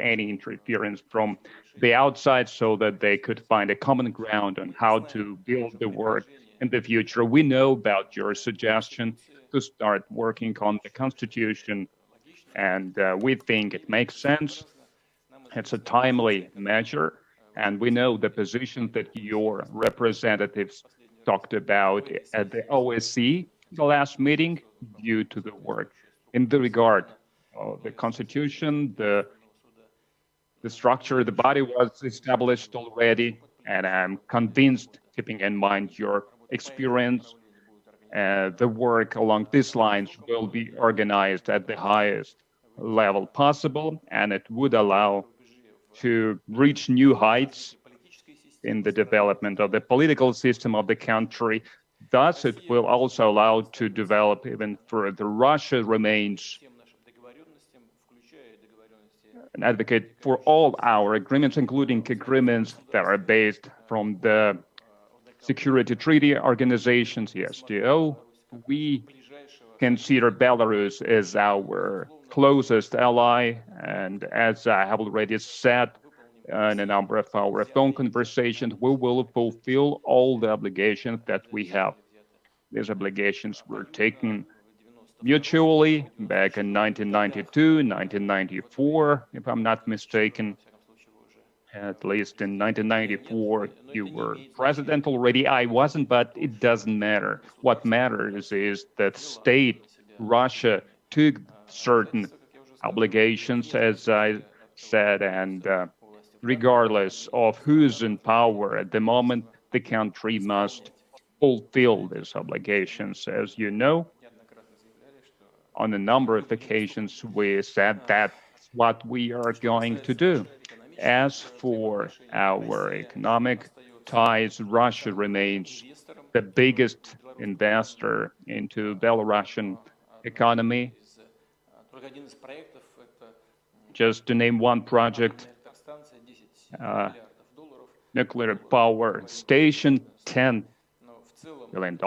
any interference from the outside so that they could find a common ground on how to build the work in the future. We know about your suggestion to start working on the Constitution, and we think it makes sense. It's a timely measure, and we know the position that your representatives talked about at the OSCE, the last meeting, due to the work in the regard of the Constitution, the structure, the body was established already, and I'm convinced, keeping in mind your experience, the work along these lines will be organized at the highest level possible, and it would allow to reach new heights in the development of the political system of the country. Thus, it will also allow to develop even further. Russia remains an advocate for all our agreements, including agreements that are based from the Security Treaty Organizations, the STO. We consider Belarus as our closest ally, and as I have already said in a number of our phone conversations, we will fulfill all the obligations that we have. These obligations were taken mutually back in 1992, 1994, if I'm not mistaken. At least in 1994, you were president already. I wasn't, but it doesn't matter. What matters is that state Russia took certain obligations, as I said, and regardless of who's in power at the moment, the country must fulfill these obligations. As you know, on a number of occasions, we said that's what we are going to do. As for our economic ties, Russia remains the biggest investor into Belarusian economy. Just to name one project, nuclear power station, $10 billion,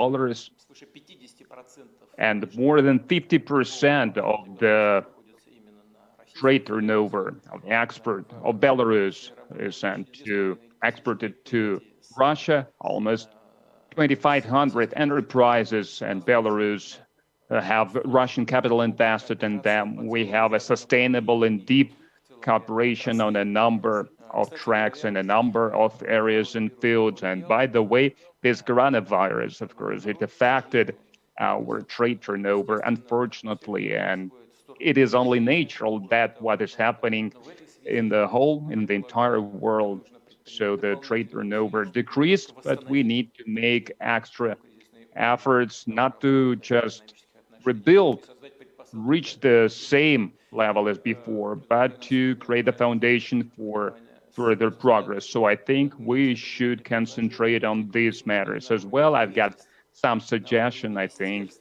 and more than 50% of the trade turnover of the export of Belarus is exported to Russia. Almost 2,500 enterprises in Belarus have Russian capital invested in them. We have a sustainable and deep cooperation on a number of tracks and a number of areas and fields. And by the way, this coronavirus, of course, it affected our trade turnover, unfortunately, and it is only natural that what is happening in the entire world. So the trade turnover decreased, but we need to make extra efforts not to just rebuild, reach the same level as before, but to create a foundation for further progress. So I think we should concentrate on these matters as well. I've got some suggestion, I think.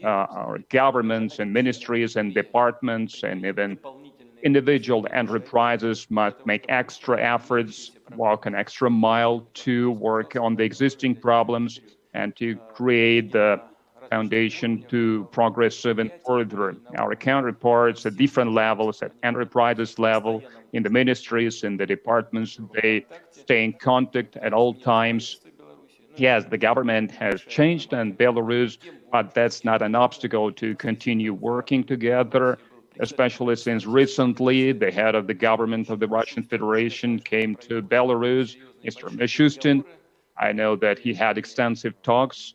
Our governments and ministries and departments and even individual enterprises must make extra efforts, walk an extra mile to work on the existing problems and to create the foundation to progress even further. Our counterparts at different levels, at enterprises level, in the ministries, in the departments, they stay in contact at all times. Yes, the government has changed in Belarus, but that's not an obstacle to continue working together, especially since recently the head of the government of the Russian Federation came to Belarus, Mr. Mishustin. I know that he had extensive talks,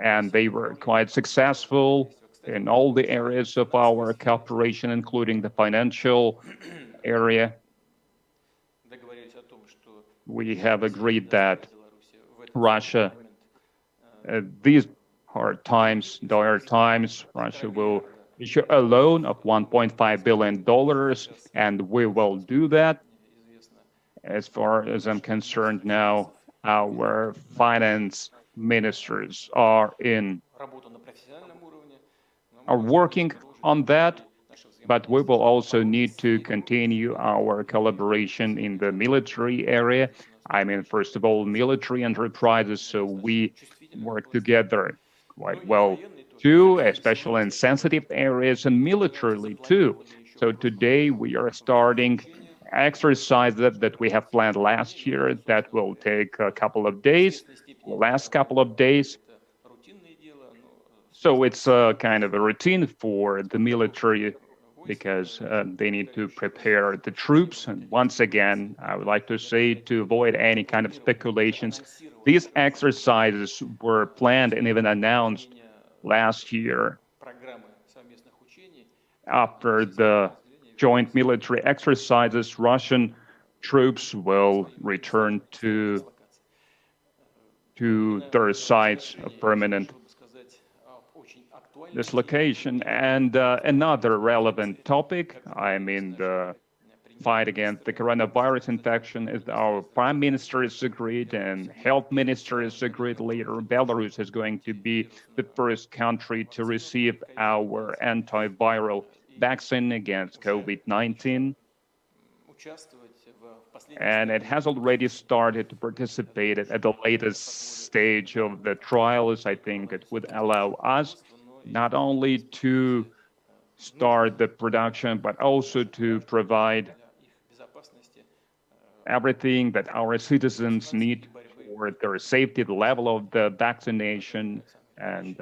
and they were quite successful in all the areas of our cooperation, including the financial area. We have agreed that Russia, these hard times, dire times, Russia will issue a loan of $1.5 billion, and we will do that. As far as I'm concerned now, our finance ministers are working on that, but we will also need to continue our collaboration in the military area. I mean, first of all, military enterprises, so we work together quite well too, especially in sensitive areas and militarily too. So today we are starting exercise that we have planned last year that will take a couple of days, the last couple of days. So it's a kind of a routine for the military because they need to prepare the troops. And once again, I would like to say, to avoid any kind of speculations, these exercises were planned and even announced last year. After the joint military exercises, Russian troops will return to their sites of permanent dislocation. And another relevant topic, I mean the fight against the coronavirus infection, is our prime minister is agreed and health minister is agreed later. Belarus is going to be the first country to receive our antiviral vaccine against COVID-19. And it has already started to participate at the latest stage of the trials. I think it would allow us not only to start the production, but also to provide everything that our citizens need for their safety, the level of the vaccination and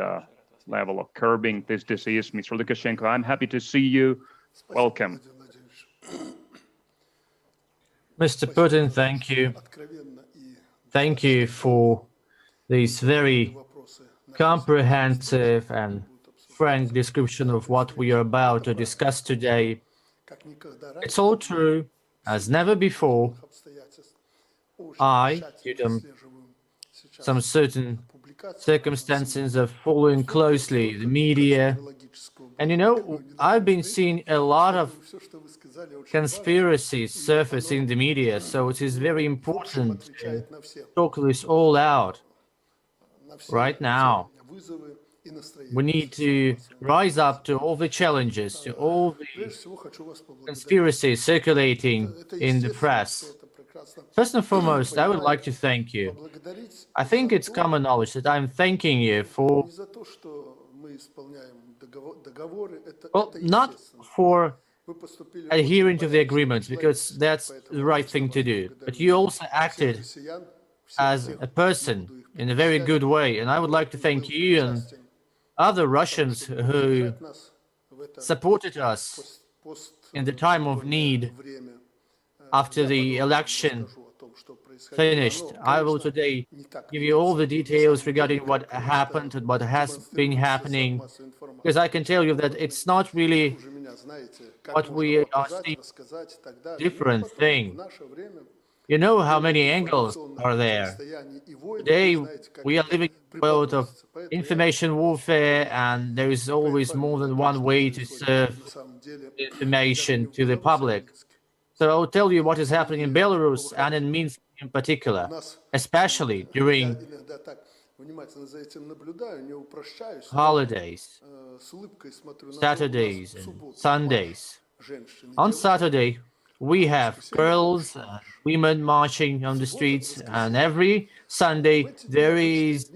level of curbing this disease. Mr. Lukashenko, I'm happy to see you. Welcome. Mr. Putin, thank you. Thank you for this very comprehensive and frank description of what we are about to discuss today. It's all true, as never before. I, due to some certain circumstances of following closely the media, and you know, I've been seeing a lot of conspiracies surface in the media, so it is very important to talk this all out right now. We need to rise up to all the challenges, to all the conspiracies circulating in the press. First and foremost, I would like to thank you. I think it's common knowledge that I'm thanking you for, well, not for adhering to the agreements, because that's the right thing to do, but you also acted as a person in a very good way, and I would like to thank you and other Russians who supported us in the time of need after the election finished. I will today give you all the details regarding what happened and what has been happening, because I can tell you that it's not really what we are seeing, different thing. You know how many angles are there. Today, we are living in a world of information warfare, and there is always more than one way to serve information to the public. So I'll tell you what is happening in Belarus and in Minsk in particular, especially during holidays, Saturdays and Sundays. On Saturday, we have girls and women marching on the streets, and every Sunday there is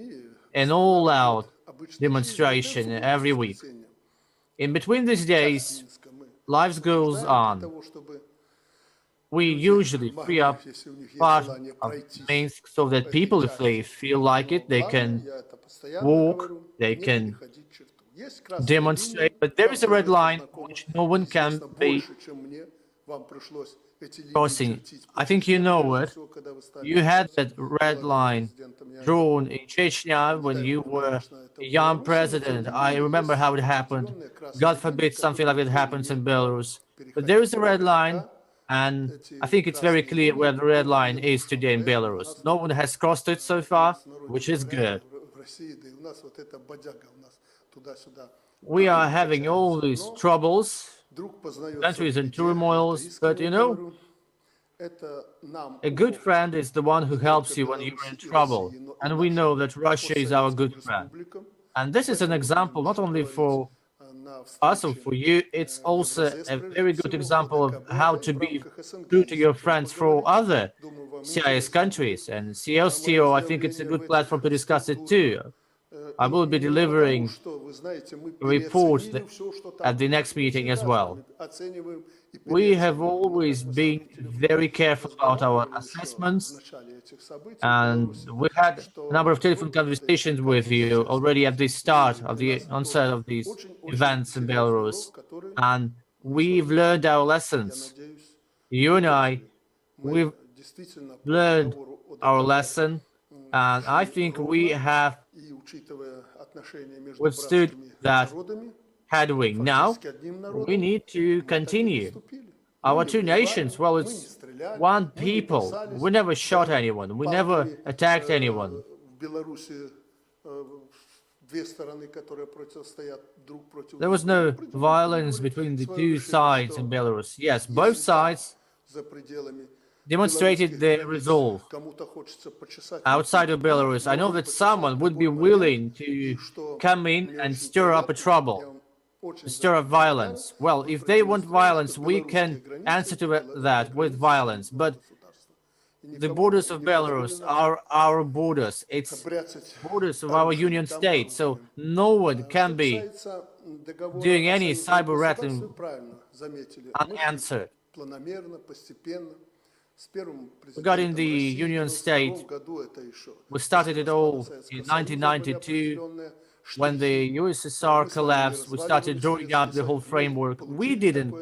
an all-out demonstration every week. In between these days, life goes on. We usually free up part of Minsk so that people, if they feel like it, they can walk, they can demonstrate. But there is a red line which no one can be crossing. I think you know it. You had that red line drawn in Chechnya when you were a young president. I remember how it happened. God forbid something like that happens in Belarus. But there is a red line, and I think it's very clear where the red line is today in Belarus. No one has crossed it so far, which is good. We are having all these troubles, countries in turmoils, but you know, a good friend is the one who helps you when you're in trouble. And we know that Russia is our good friend. And this is an example not only for us or for you, it's also a very good example of how to be true to your friends for other CIS countries. And CSTO, I think it's a good platform to discuss it too. I will be delivering a report at the next meeting as well. We have always been very careful about our assessments, and we had a number of telephone conversations with you already at the start of the onset of these events in Belarus, and we've learned our lessons. You and I, we've learned our lesson, and I think we have withstood that headwind. Now, we need to continue. Our two nations, well, it's one people. We never shot anyone. We never attacked anyone. There was no violence between the two sides in Belarus. Yes, both sides demonstrated their resolve outside of Belarus. I know that someone would be willing to come in and stir up a trouble, stir up violence. Well, if they want violence, we can answer to that with violence. But the borders of Belarus are our borders. It's borders of our union state. So no one can be doing any cyber rattling unanswered. Regarding the Union State, we started it all in 1992. When the USSR collapsed, we started drawing up the whole framework. We didn't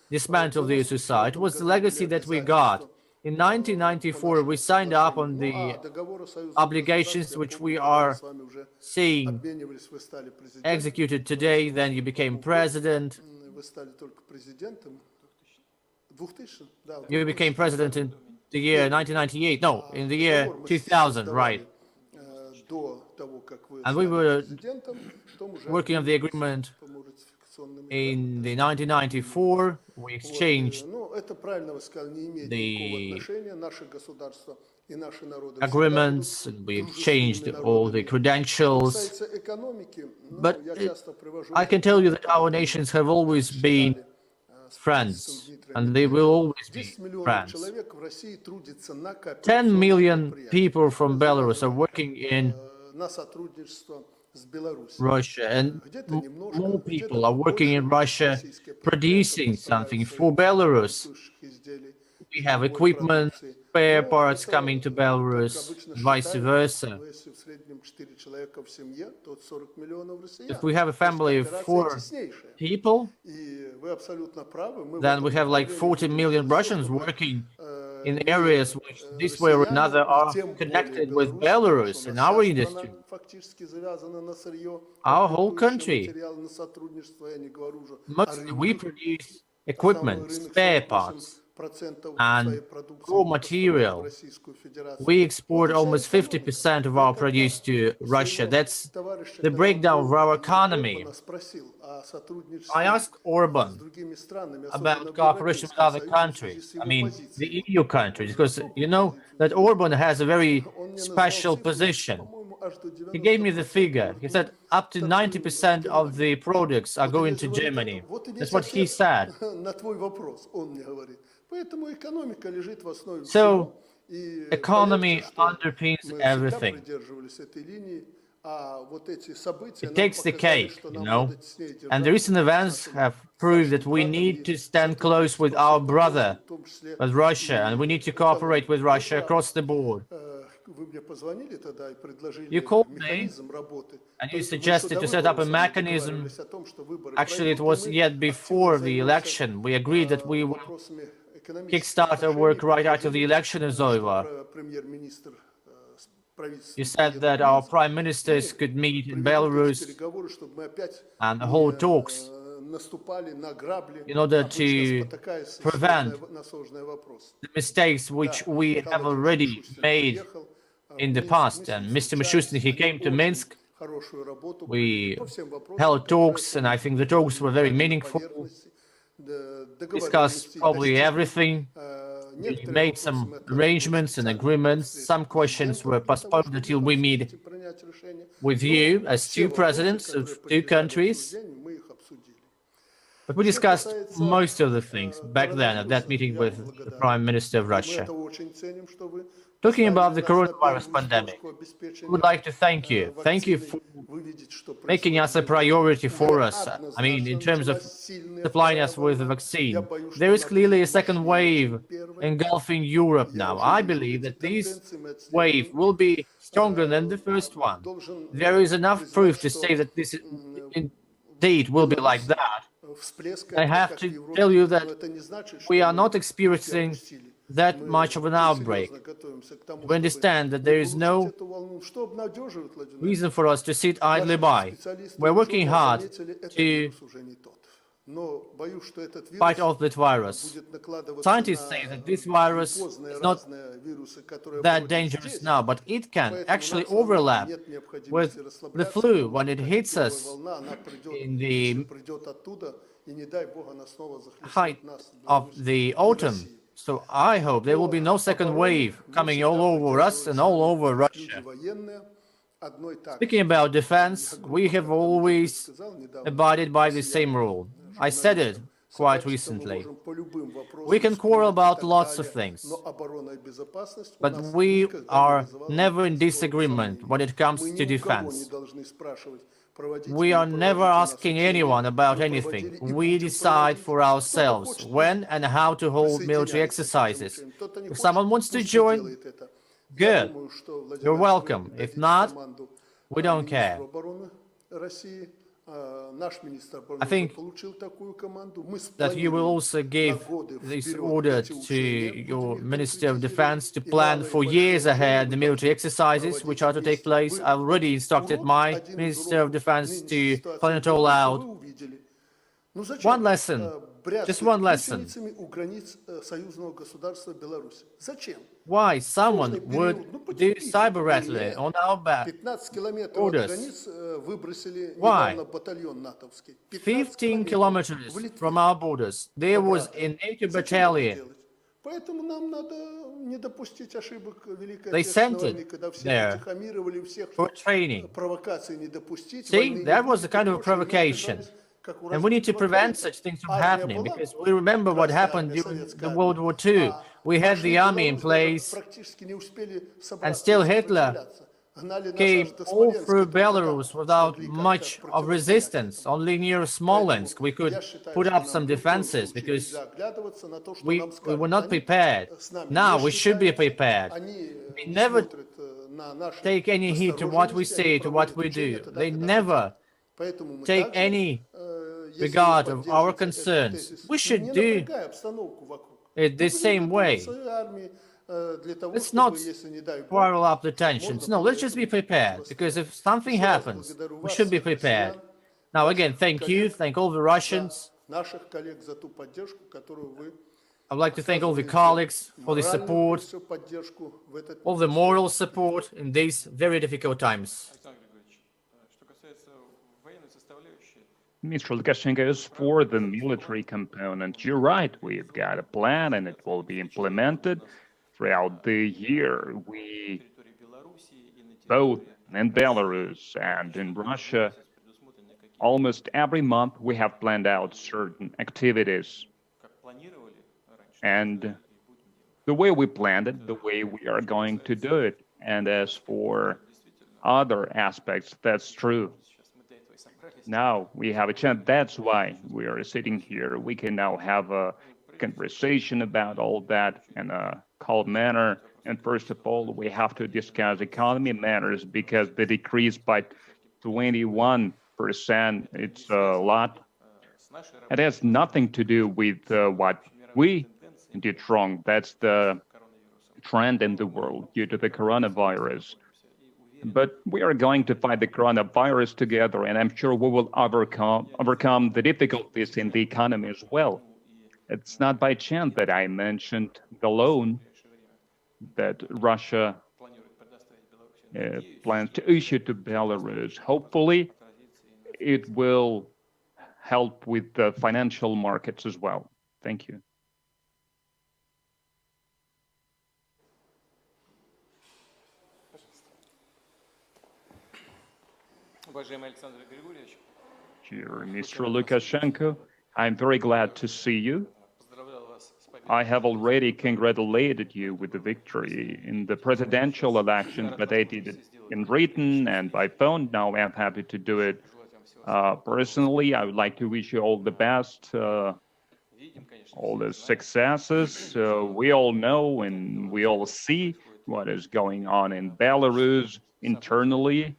dismantle the USSR. It was the legacy that we got. In 1994, we signed up on the obligations which we are seeing executed today. Then you became president. You became president in the year 1998. No, in the year 2000, right? And we were working on the agreement in the 1994. We exchanged the agreements, and we exchanged all the credentials. But I can tell you that our nations have always been friends, and they will always be friends. 10 million people from Belarus are working in Russia, and more people are working in Russia producing something for Belarus. We have equipment, spare parts coming to Belarus, vice versa. If we have a family of 4 people, then we have like 40 million Russians working in areas which this way or another are connected with Belarus and our industry. Our whole country, mostly we produce equipment, spare parts, and raw material. We export almost 50% of our produce to Russia. That's the breakdown of our economy. I asked Orban about cooperation with other countries, I mean the EU countries, because you know that Orban has a very special position. He gave me the figure. He said up to 90% of the products are going to Germany. That's what he said. So, economy underpins everything. It takes the cake, you know. And the recent events have proved that we need to stand close with our brother, with Russia, and we need to cooperate with Russia across the board. You called me and you suggested to set up a mechanism. Actually, it was yet before the election. We agreed that we would kickstart our work right after the election is over. You said that our prime ministers could meet in Belarus and hold talks in order to prevent the mistakes which we have already made in the past. And Mr. Mishustin, he came to Minsk. We held talks, and I think the talks were very meaningful. Discussed probably everything. We made some arrangements and agreements. Some questions were postponed until we meet with you as 2 presidents of 2 countries. But we discussed most of the things back then at that meeting with the Prime Minister of Russia. Talking about the coronavirus pandemic, we would like to thank you. Thank you for making us a priority for us. I mean, in terms of supplying us with a vaccine. There is clearly a second wave engulfing Europe now. I believe that this wave will be stronger than the first one. There is enough proof to say that this indeed will be like that. I have to tell you that we are not experiencing that much of an outbreak. We understand that there is no reason for us to sit idly by. We're working hard to fight off that virus. Scientists say that this virus is not that dangerous now, but it can actually overlap with the flu when it hits us in the height of the autumn. So I hope there will be no second wave coming all over us and all over Russia. Speaking about defense, we have always abided by the same rule. I said it quite recently. We can quarrel about lots of things, but we are never in disagreement when it comes to defense. We are never asking anyone about anything. We decide for ourselves when and how to hold military exercises. If someone wants to join, good, you're welcome. If not, we don't care. I think that you will also give this order to your Minister of Defense to plan for years ahead the military exercises which are to take place. I already instructed my Minister of Defense to plan it all out. One lesson, just one lesson. Why someone would do cyber rattling on our borders? Why? 15 kilometers from our borders, there was a NATO battalion. They sent it there for training. See, that was a kind of a provocation. And we need to prevent such things from happening, because we remember what happened during the World War II. We had the army in place, and still Hitler came all through Belarus without much of resistance. Only near Smolensk we could put up some defenses, because we were not prepared. Now we should be prepared. We never take any heed to what we say, to what we do. They never take any regard of our concerns. We should do it the same way. Let's not quarrel up the tensions. No, let's just be prepared, because if something happens, we should be prepared. Now, again, thank you. Thank all the Russians. I'd like to thank all the colleagues for the support, all the moral support in these very difficult times. Mr. Lukashenko, is for the military component. You're right, we've got a plan and it will be implemented throughout the year. We, both in Belarus and in Russia, almost every month we have planned out certain activities. And the way we planned it, the way we are going to do it. And as for other aspects, that's true. Now we have a chance. That's why we are sitting here. We can now have a conversation about all that in a calm manner. And first of all, we have to discuss economy matters, because the decrease by 21%, it's a lot. It has nothing to do with what we did wrong. That's the trend in the world due to the coronavirus. But we are going to fight the coronavirus together, and I'm sure we will overcome the difficulties in the economy as well. It's not by chance that I mentioned the loan that Russia plans to issue to Belarus. Hopefully, it will help with the financial markets as well. Thank you. Dear Mr. Lukashenko, I'm very glad to see you. I have already congratulated you with the victory in the presidential elections, but I did it in written and by phone. Now I'm happy to do it personally. I would like to wish you all the best, all the successes. We all know and we all see what is going on in Belarus internally.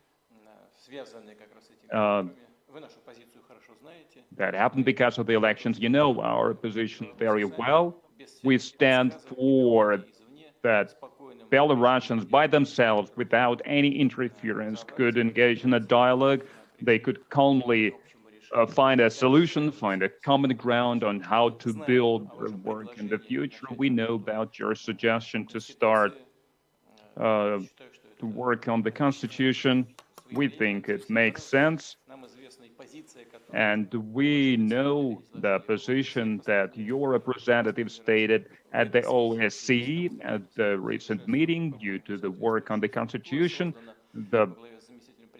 That happened because of the elections. You know our position very well. We stand for that Belarusians by themselves, without any interference, could engage in a dialogue. They could calmly find a solution, find a common ground on how to build their work in the future. We know about your suggestion to start to work on the Constitution. We think it makes sense. And we know the position that your representative stated at the OSCE at the recent meeting. Due to the work on the Constitution, the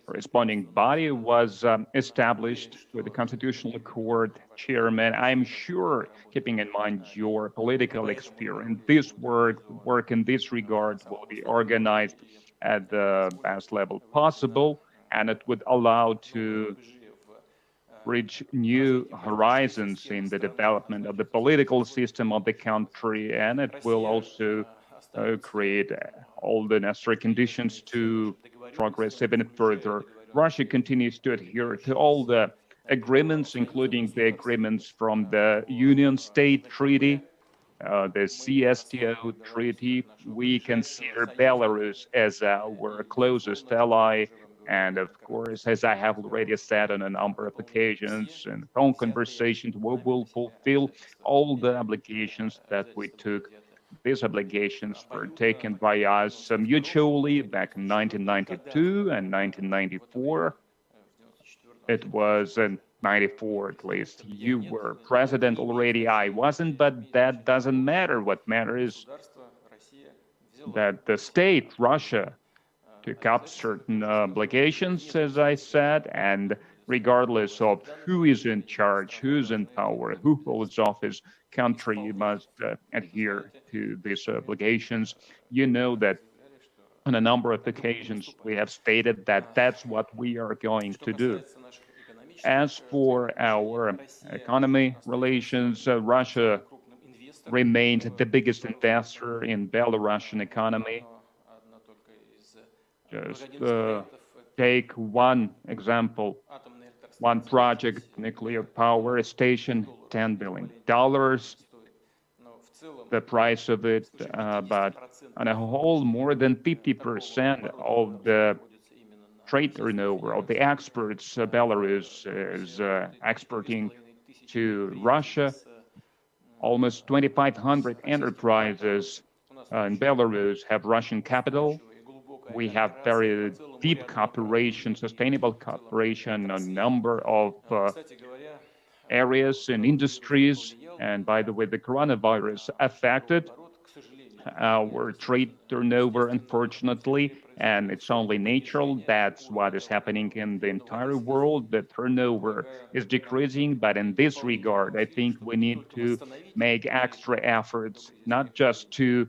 corresponding body was established with the Constitutional Court chairman. I'm sure, keeping in mind your political experience, this work in this regard will be organized at the best level possible, and it would allow to reach new horizons in the development of the political system of the country, and it will also create all the necessary conditions to progress even further. Russia continues to adhere to all the agreements, including the agreements from the Union State Treaty, the CSTO Treaty. We consider Belarus as our closest ally. And of course, as I have already said on a number of occasions in phone conversations, we will fulfill all the obligations that we took. These obligations were taken by us mutually back in 1992 and 1994. It was in 94, at least. You were president already, I wasn't, but that doesn't matter. What matters is that the state, Russia, took up certain obligations, as I said, and regardless of who is in charge, who's in power, who holds office, country must adhere to these obligations. You know that on a number of occasions we have stated that that's what we are going to do. As for our economy relations, Russia remains the biggest investor in Belarusian economy. Just take one example, one project, nuclear power station, $10 billion. The price of it, but on a whole, more than 50% of the trade turnover of the exports Belarus is exporting to Russia. Almost 2,500 enterprises in Belarus have Russian capital. We have very deep cooperation, sustainable cooperation, a number of areas and industries. And by the way, the coronavirus affected our trade turnover, unfortunately, and it's only natural. That's what is happening in the entire world. The turnover is decreasing, but in this regard, I think we need to make extra efforts, not just to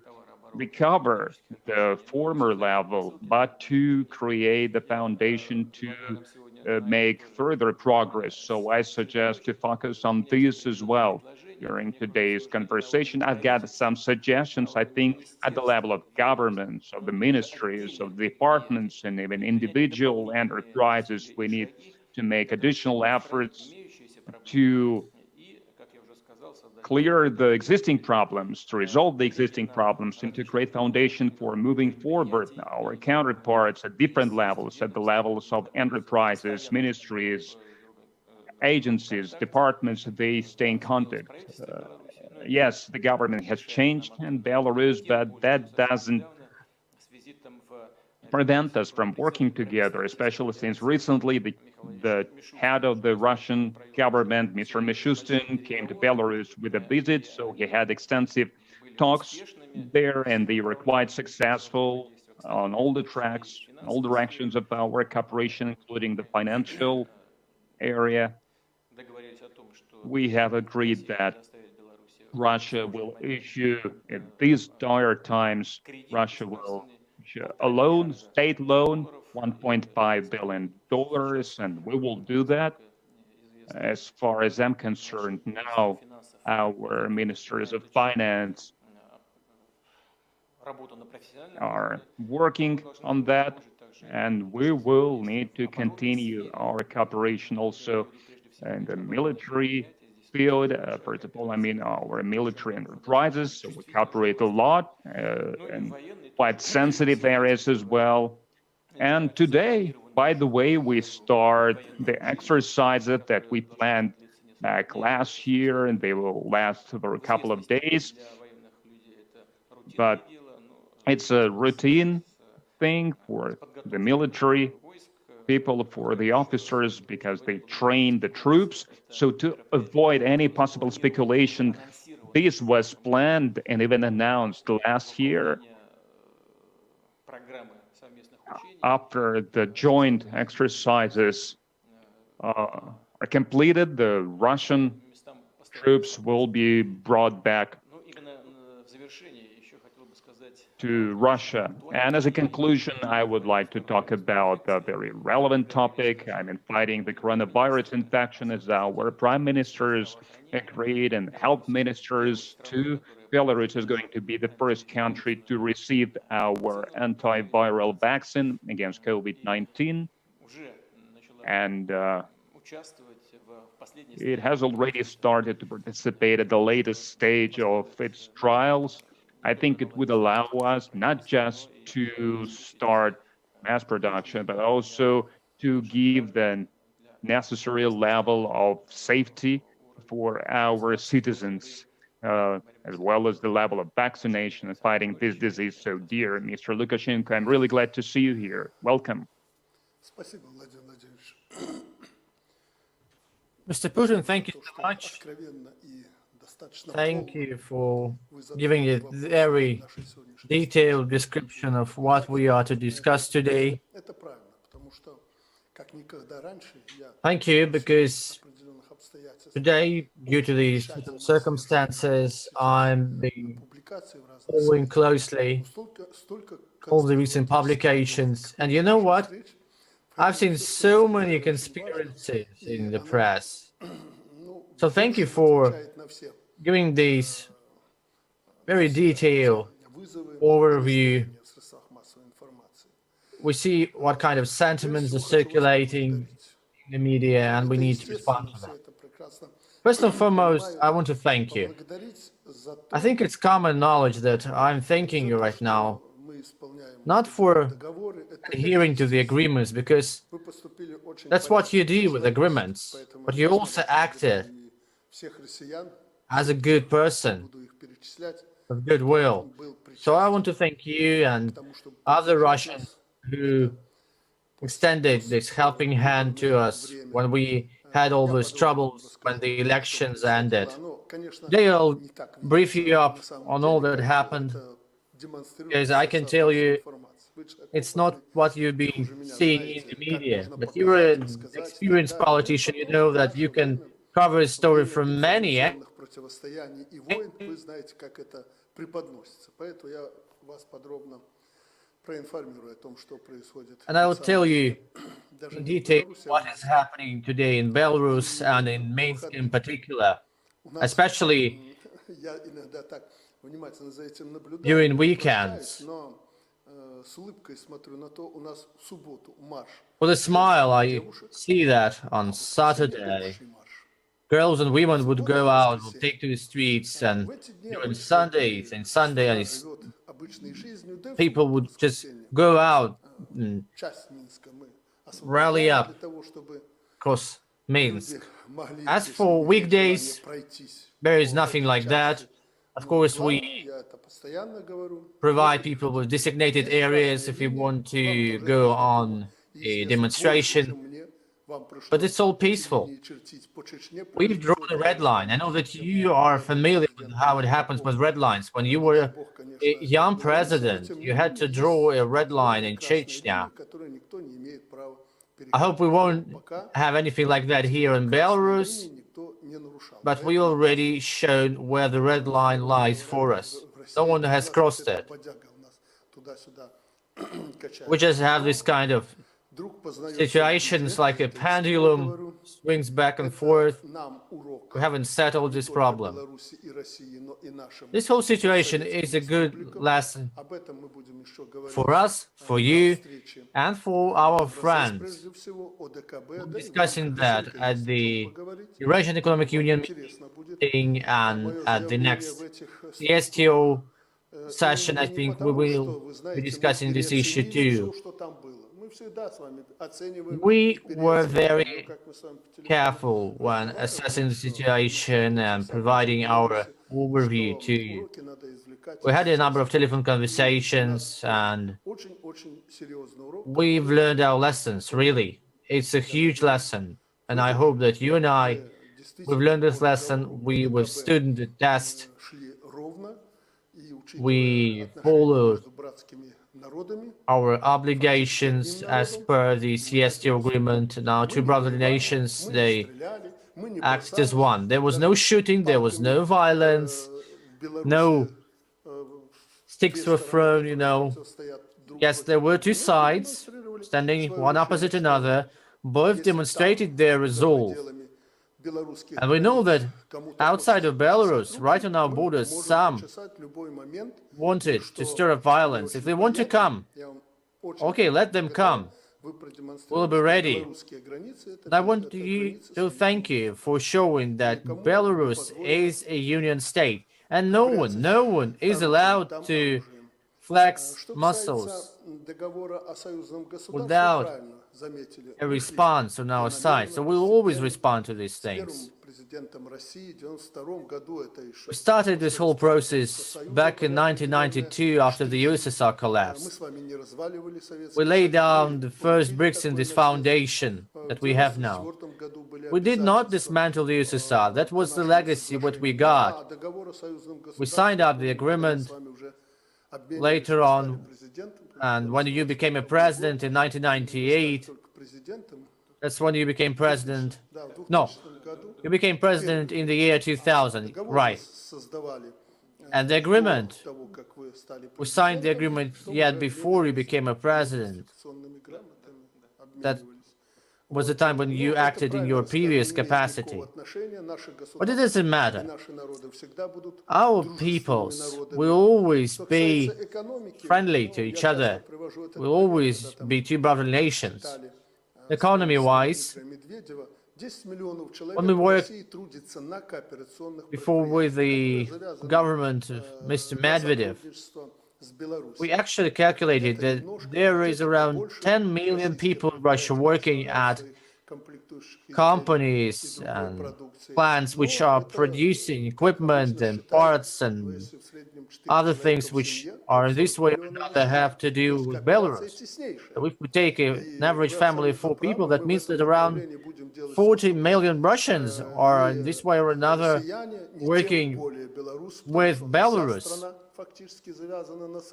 recover the former level, but to create the foundation to make further progress. So I suggest to focus on this as well. During today's conversation, I've got some suggestions, I think, at the level of governments, of the ministries, of the departments, and even individual enterprises. We need to make additional efforts to clear the existing problems, to resolve the existing problems, and to create foundation for moving forward. Our counterparts at different levels, at the levels of enterprises, ministries, agencies, departments, they stay in contact. Yes, the government has changed in Belarus, but that doesn't prevent us from working together, especially since recently the head of the Russian government, Mr. Mishustin, came to Belarus with a visit, so he had extensive talks there, and they were quite successful on all the tracks, all directions of our cooperation, including the financial area. we have agreed that Russia will issue, in these dire times, Russia will issue a loan, state loan, $1.5 billion, and we will do that. As far as I'm concerned, now our ministers of finance are working on that, and we will need to continue our cooperation also in the military field. First of all, I mean our military enterprises, so we cooperate a lot in quite sensitive areas as well. And today, by the way, we start the exercises that we planned back last year, and they will last for a couple of days. But it's a routine thing for the military people, for the officers, because they train the troops. So to avoid any possible speculation, this was planned and even announced last year. After the joint exercises are completed, the Russian troops will be brought back to Russia. And as a conclusion, I would like to talk about a very relevant topic. I mean, fighting the coronavirus infection, as our prime ministers agreed and health ministers too. Belarus is going to be the first country to receive our antiviral vaccine against COVID-19. And it has already started to participate at the latest stage of its trials. I think it would allow us not just to start mass production, but also to give the necessary level of safety for our citizens, as well as the level of vaccination and fighting this disease. So, dear Mr. Lukashenko, I'm really glad to see you here. Welcome. Mr. Putin, thank you so much. Thank you for giving a very detailed description of what we are to discuss today. Thank you, because today, due to these circumstances, I'm following closely all the recent publications. And you know what? I've seen so many conspiracies in the press. So thank you for giving this very detailed overview. We see what kind of sentiments are circulating in the media, and we need to respond to that. First and foremost, I want to thank you. I think it's common knowledge that I'm thanking you right now, not for adhering to the agreements, because that's what you do with agreements, but you also acted as a good person, with goodwill. So I want to thank you and other Russians who extended this helping hand to us when we had all those troubles when the elections ended. Today I'll brief you up on all that happened, because I can tell you it's not what you've been seeing in the media, but you're an experienced politician. You know that you can cover a story from many angles. And I will tell you in detail what is happening today in Belarus and in Minsk in particular, especially during weekends. With a smile, I see that on Saturday, girls and women would go out, would take to the streets, and during Sundays and Sunday, people would just go out and rally up across Minsk. As for weekdays, there is nothing like that. Of course, we provide people with designated areas if you want to go on a demonstration, but it's all peaceful. We've drawn a red line. I know that you are familiar with how it happens with red lines. When you were a young president, you had to draw a red line in Chechnya. I hope we won't have anything like that here in Belarus. but we already shown where the red line lies for us. No one has crossed it. We just have this kind of situations like a pendulum swings back and forth. We haven't settled this problem. This whole situation is a good lesson for us, for you, and for our friends. We're discussing that at the Eurasian Economic Union meeting and at the next CSTO session. I think we will be discussing this issue too. We were very careful when assessing the situation and providing our overview to you. We had a number of telephone conversations and we've learned our lessons, really. It's a huge lesson. And I hope that you and I, we've learned this lesson. We withstood the test. We followed our obligations as per the CSTO agreement. Now, two brotherly nations, they acted as one. There was no shooting, there was no violence, no sticks were thrown, you know. Yes, there were two sides standing one opposite another. Both demonstrated their resolve. And we know that outside of Belarus, right on our borders, some wanted to stir up violence. If they want to come, okay, let them come. We'll be ready. And I want to thank you for showing that Belarus is a union state. And no one is allowed to flex muscles without a response on our side. So we'll always respond to these things. We started this whole process back in 1992 after the USSR collapse. We laid down the first bricks in this foundation that we have now. We did not dismantle the USSR. That was the legacy what we got. We signed up the agreement later on, and when you became a president in 1998, that's when you became president. No, you became president in the year 2000, right? And the agreement, we signed the agreement yet before you became a president. That was the time when you acted in your previous capacity. But it doesn't matter. Our peoples will always be friendly to each other. We'll always be two brotherly nations. Economy-wise, when we worked before with the government of Mr. Medvedev, we actually calculated that there is around 10 million people in Russia working at companies and plants which are producing equipment and parts and other things which are in this way or another have to do with Belarus. So if we take an average family of 4 people, that means that around 40 million Russians are in this way or another working with Belarus.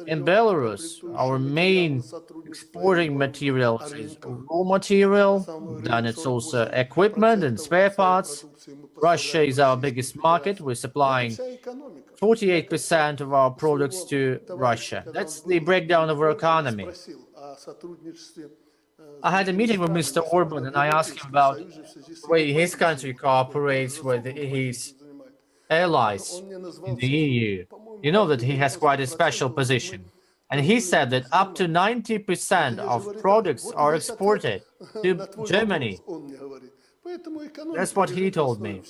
In Belarus, our main exporting materials is raw material, then it's also equipment and spare parts. Russia is our biggest market. We're supplying 48% of our products to Russia. That's the breakdown of our economy. I had a meeting with Mr. Orban and I asked him about the way his country cooperates with his allies in the EU. You know that he has quite a special position. And he said that up to 90% of products are exported to Germany. That's what he told me.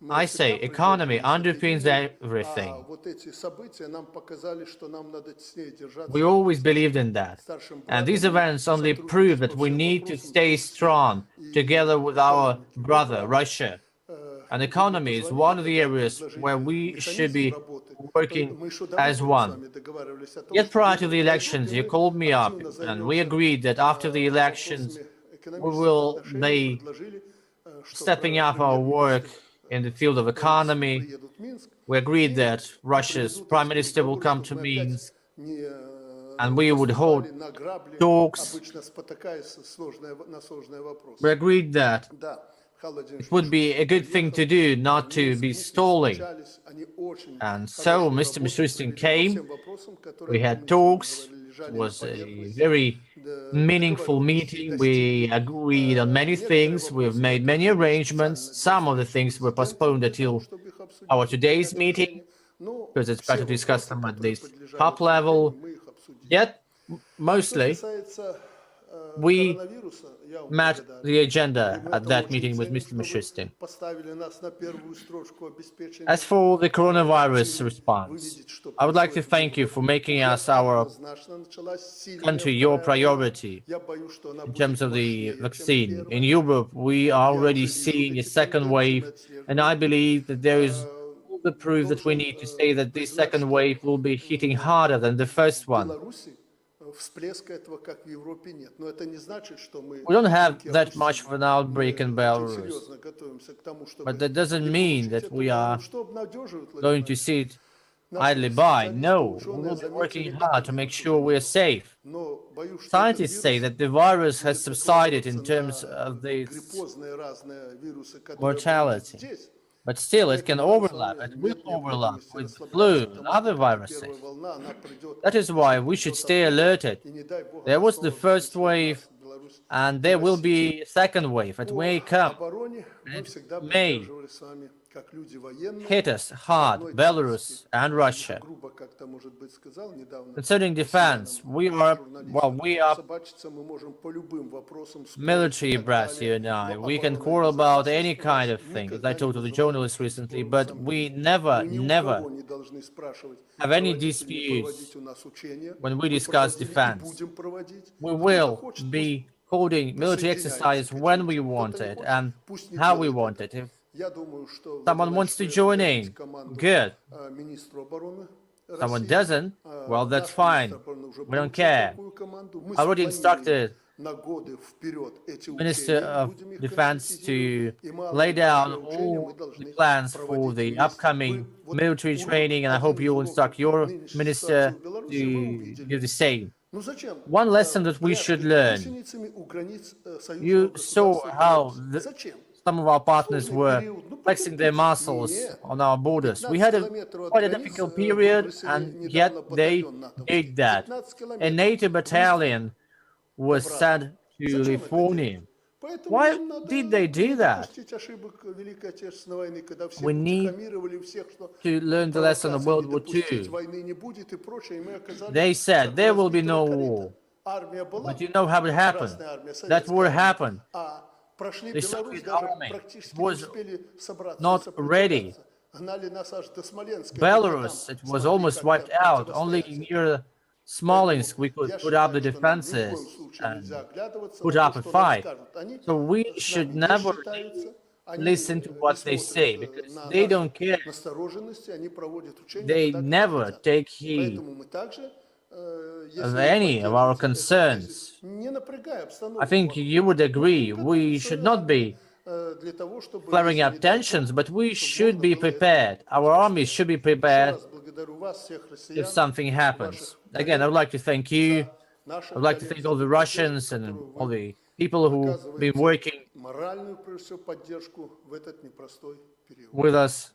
I say economy underpins everything. We always believed in that. And these events only prove that we need to stay strong together with our brother, Russia. And economy is one of the areas where we should be working as one. Yet prior to the elections, you called me up and we agreed that after the elections, we will be stepping up our work in the field of economy. We agreed that Russia's prime minister will come to Minsk and we would hold talks. We agreed that it would be a good thing to do not to be stalling. And so Mr. Mishustin came, we had talks, it was a very meaningful meeting, we agreed on many things, we've made many arrangements, some of the things were postponed until our today's meeting, because it's better to discuss them at this top level, yet mostly we met the agenda at that meeting with Mr. Mishustin. As for the coronavirus response, I would like to thank you for making us our country your priority in terms of the vaccine. In Europe, we are already seeing a second wave, and I believe that there is all the proof that we need to say that this second wave will be hitting harder than the first one. We don't have that much of an outbreak in Belarus, but that doesn't mean that we are going to sit idly by. No, we will be working hard to make sure we are safe. Scientists say that the virus has subsided in terms of the mortality. But still, it can overlap, it will overlap with flu and other viruses. That is why we should stay alerted. There was the first wave, and there will be a second wave. It may come, and it may hit us hard, Belarus and Russia. Concerning defense, we are military brass, you and I. We can quarrel about any kind of thing, as I told to the journalists recently, but we never have any disputes when we discuss defense. We will be holding military exercise when we want it and how we want it. If someone wants to join in, good. Someone doesn't, well, that's fine. We don't care. I already instructed Minister of Defense to lay down all the plans for the upcoming military training, and I hope you will instruct your minister to do the same. One lesson that we should learn. You saw how some of our partners were flexing their muscles on our borders. We had quite a difficult period, and yet they did that. A NATO battalion was sent to Lithuania. Why did they do that? We need to learn the lesson of World War II. They said there will be no war. But you know how it happened. That war happened. The Soviet army was not ready. Belarus, it was almost wiped out. Only near Smolensk we could put up the defenses and put up a fight. So we should never listen to what they say, because they don't care. They never take heed of any of our concerns. I think you would agree, we should not be flaring up tensions, but we should be prepared. Our armies should be prepared if something happens. Again, I would like to thank you. I would like to thank all the Russians and all the people who've been working with us.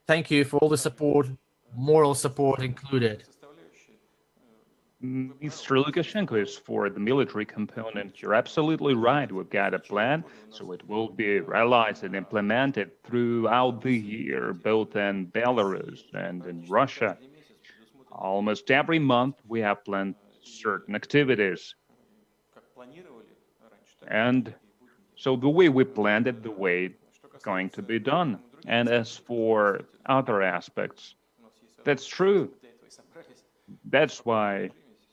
Thank you for all the support, moral support included. Mr. Lukashenko is for the military component. You're absolutely right. We've got a plan, so it will be realized and implemented throughout the year, both in Belarus and in Russia. Almost every month, we have planned certain activities. And so the way we planned it, the way it's going to be done. And as for other aspects, that's true. That's why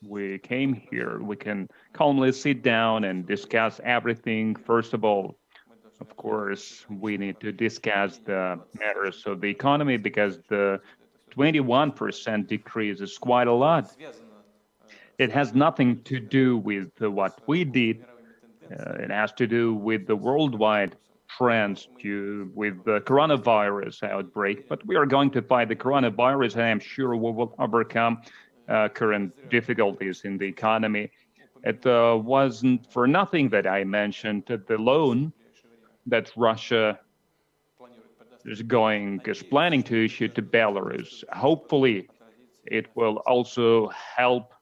we came here. We can calmly sit down and discuss everything. First of all, of course, we need to discuss the matters of the economy, because the 21% decrease is quite a lot. It has nothing to do with what we did. It has to do with the worldwide trends with the coronavirus outbreak. But we are going to fight the coronavirus, and I'm sure we will overcome current difficulties in the economy. It wasn't for nothing that I mentioned the loan that Russia is planning to issue to Belarus. Hopefully, it will also help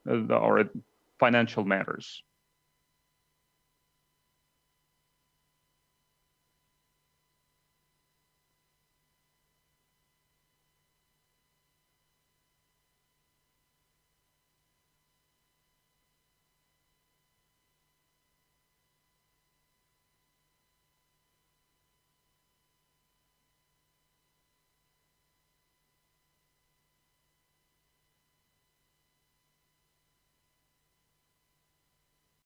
our financial matters.